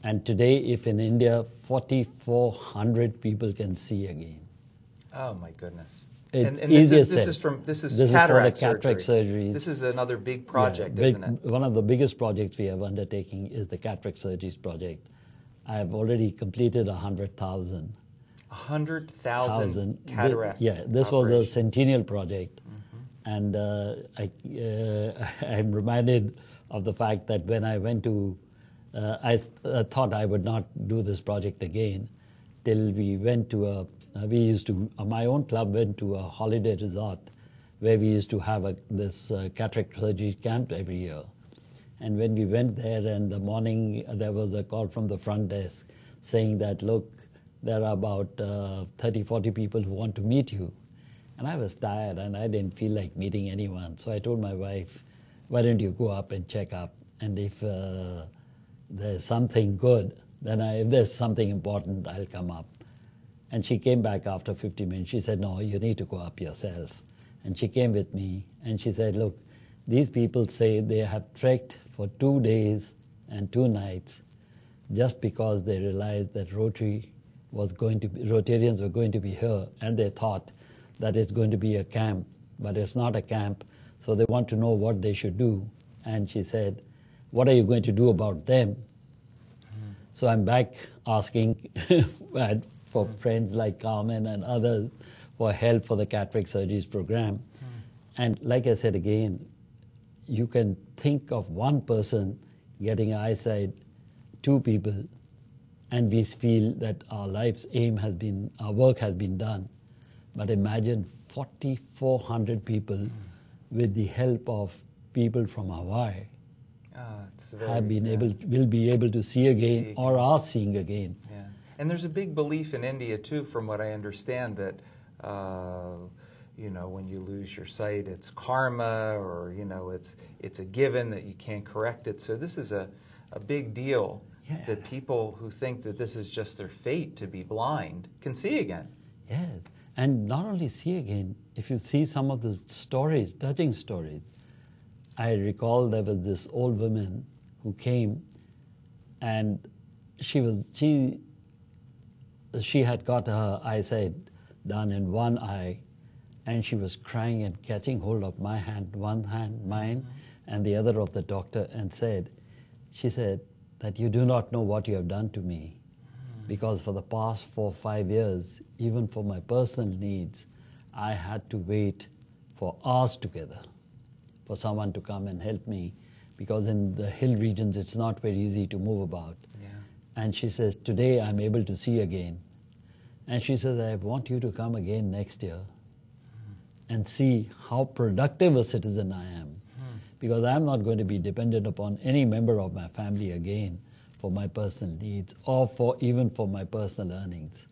And today, if in India 4,400 people can see again. Oh my goodness! It's And this easier is said. this is This cataract is for the cataract surgeries. This is another big project, Yeah, isn't it? one of the biggest projects we have undertaking is the cataract surgeries project. I have already completed 100,000. 100,000 cataract. Yeah, this was a operations. centennial project. And I'm reminded of the fact that when I went to, I thought I would not do this project again till we went to my own club went to a holiday resort where we used to have this cataract surgery camp every year. And when we went there in the morning, there was a call from the front desk saying that, look, there are about 30, 40 people who want to meet you. And I was tired and I didn't feel like meeting anyone. So I told my wife, why don't you go up and check up? And if there's something good, then if there's something important, I'll come up. And she came back after 50 minutes. She said, no, you need to go up yourself. And she came with me and she said, look, these people say they have trekked for 2 days and 2 nights just because they realized that Rotarians were going to be here, and they thought that it's going to be a camp, but it's not a camp, so they want to know what they should do. And she said, what are you going to do about them? So I'm back asking for friends like Carmen and others for help for the cataract surgeries program. And like I said again, you can think of one person getting eyesight, 2 people, and we feel that our life's aim has been, our work has been done. But imagine 4,400 people with the help of people from Hawaii will be able to see again or are seeing again. Yeah. And there's a big belief in India too, from what I understand, that when you lose your sight, it's karma, or it's a given that you can't correct it. So this is a big deal. Yeah. That people who think that this is just their fate to be blind can see again. Yes, and not only see again, if you see some of the stories, touching stories. I recall there was this old woman who came, and she had got her eyesight done in one eye, and she was crying and catching hold of my hand, one hand, mine, and the other of the doctor, and she said, that you do not know what you have done to me. Because for the past 4 or 5 years, even for my personal needs, I had to wait for hours together for someone to come and help me, because in the hill regions, it's not very easy to move about. Yeah. And she says, today I'm able to see again. And she says, I want you to come again next year and see how productive a citizen I am. Because I'm not going to be dependent upon any member of my family again for my personal needs or even for my personal earnings.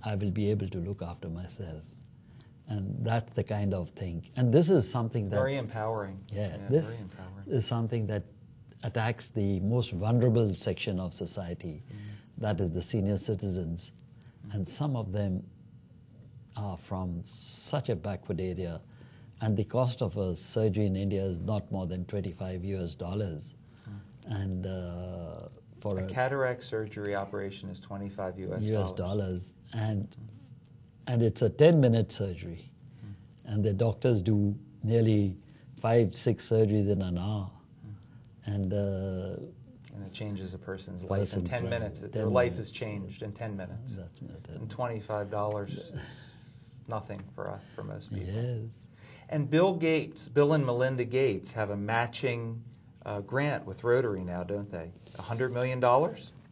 I will be able to look after myself. And that's the kind of thing. And this is something that... Very empowering. Yeah, this very empowering. is something that attacks the most vulnerable section of society. That is the senior citizens. And some of them are from such a backward area. And the cost of a surgery in India is not more than $25 US. And for a cataract surgery operation is $25 US dollars. And it's a 10-minute surgery. And the doctors do nearly 5, 6 surgeries in an hour. And it changes a person's life in 10 minutes. Their life is changed in 10 minutes. And $25 is nothing for most people. Yes. And Bill and Melinda Gates have a matching grant with Rotary now, don't they? $100 million?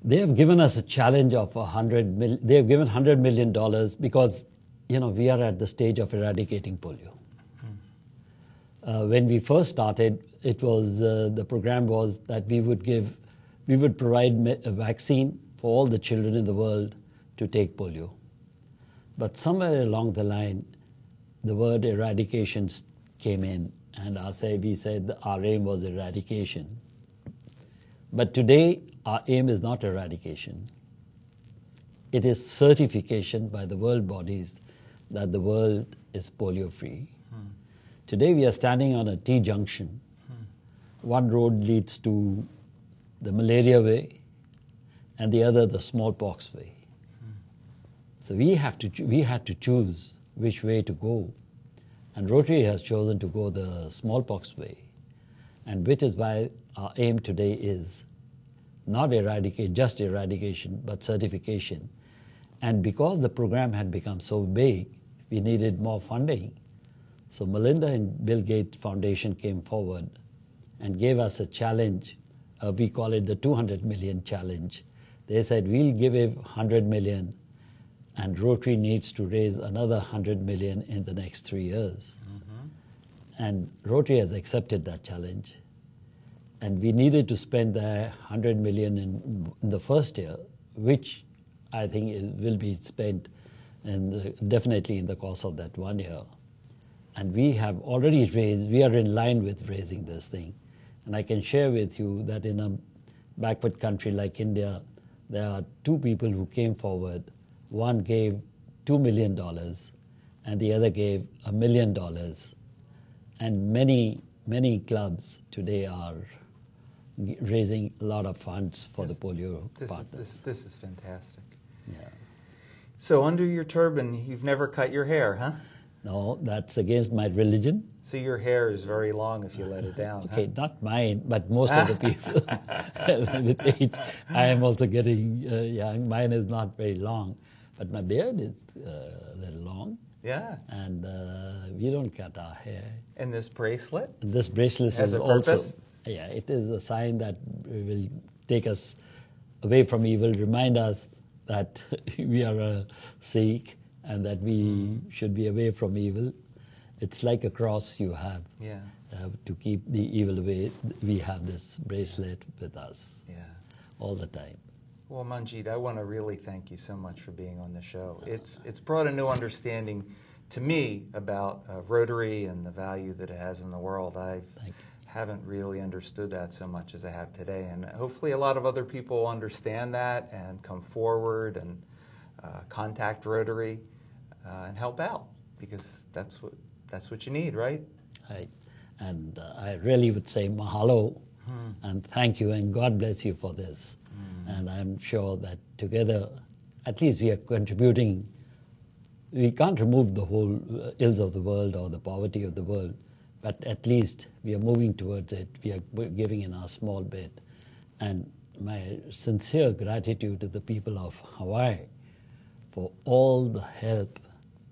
They have given us a challenge of they have given $100 million because, we are at the stage of eradicating polio. When we first started, it was the program was that we would provide a vaccine for all the children in the world to take polio. But somewhere along the line, the word eradication came in, and we said our aim was eradication. But today, our aim is not eradication. It is certification by the world bodies that the world is polio-free. Today, we are standing on a T-junction. One road leads to the malaria way, and the other the smallpox way. So we had to choose which way to go. And Rotary has chosen to go the smallpox way, and which is why our aim today is not just eradication, but certification. And because the program had become so big, we needed more funding. So Melinda and Bill Gates Foundation came forward and gave us a challenge. We call it the 200 million challenge. They said, we'll give away 100 million, and Rotary needs to raise another 100 million in the next 3 years. And Rotary has accepted that challenge. And we needed to spend the 100 million in the first year, which I think will be spent definitely in the course of that 1 year. And we have already we are in line with raising this thing. And I can share with you that in a backward country like India, there are 2 people who came forward. One gave $2 million, and the other gave $1 million. And many clubs today are raising a lot of funds for the polio partners. This is fantastic. Yeah. So under your turban, you've never cut your hair, huh? No, that's against my religion. So your hair is very long if you let it down. Okay, not mine, but most of the people. With age, I am also getting young. Mine is not very long, but my beard is a little long. Yeah. And we don't cut our hair. And this bracelet? This bracelet has is a also, purpose? Yeah, it is a sign that will take us away from evil, remind us that we are a Sikh and that we should be away from evil. It's like a cross you have. Yeah. To keep the evil away. We have this bracelet with us all the time. Well, Manjit, I want to really thank you so much for being on the show. It's brought a new understanding to me about Rotary and the value that it has in the world. I haven't really understood that so much as I have today, and hopefully a lot of other people understand that and come forward and contact Rotary and help out, because that's what you need, right? Right. And I really would say mahalo and thank you, and God bless you for this. And I'm sure that together, at least we are contributing. We can't remove the whole ills of the world or the poverty of the world, but at least we are moving towards it. We are giving in our small bit. And my sincere gratitude to the people of Hawaii for all the help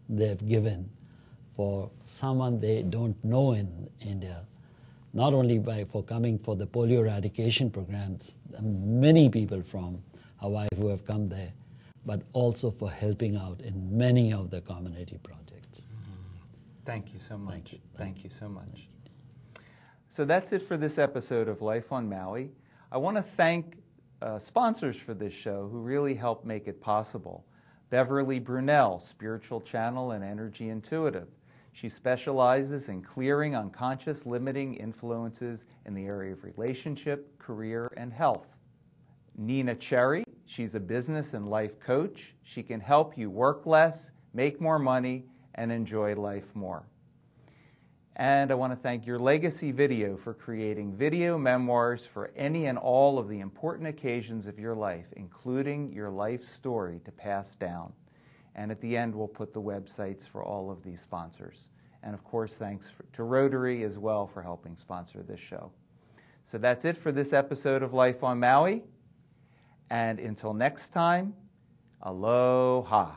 they've given for someone they don't know in India. Not only for coming for the polio eradication programs, many people from Hawaii who have come there, but also for helping out in many of the community projects. Thank you so much. Thank you. Thank you so much. So that's it for this episode of Life on Maui. I want to thank sponsors for this show who really helped make it possible. Beverly Brunel, Spiritual Channel and Energy Intuitive. She specializes in clearing unconscious limiting influences in the area of relationship, career, and health. Nina Cherry, she's a business and life coach. She can help you work less, make more money, and enjoy life more. And I want to thank Your Legacy Video for creating video memoirs for any and all of the important occasions of your life, including your life story to pass down. And at the end, we'll put the websites for all of these sponsors. And of course, thanks to Rotary as well for helping sponsor this show. So that's it for this episode of Life on Maui. And until next time, aloha.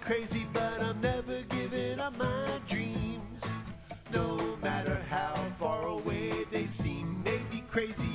Crazy, but I'm never giving up my dreams. No matter how far away they seem, maybe crazy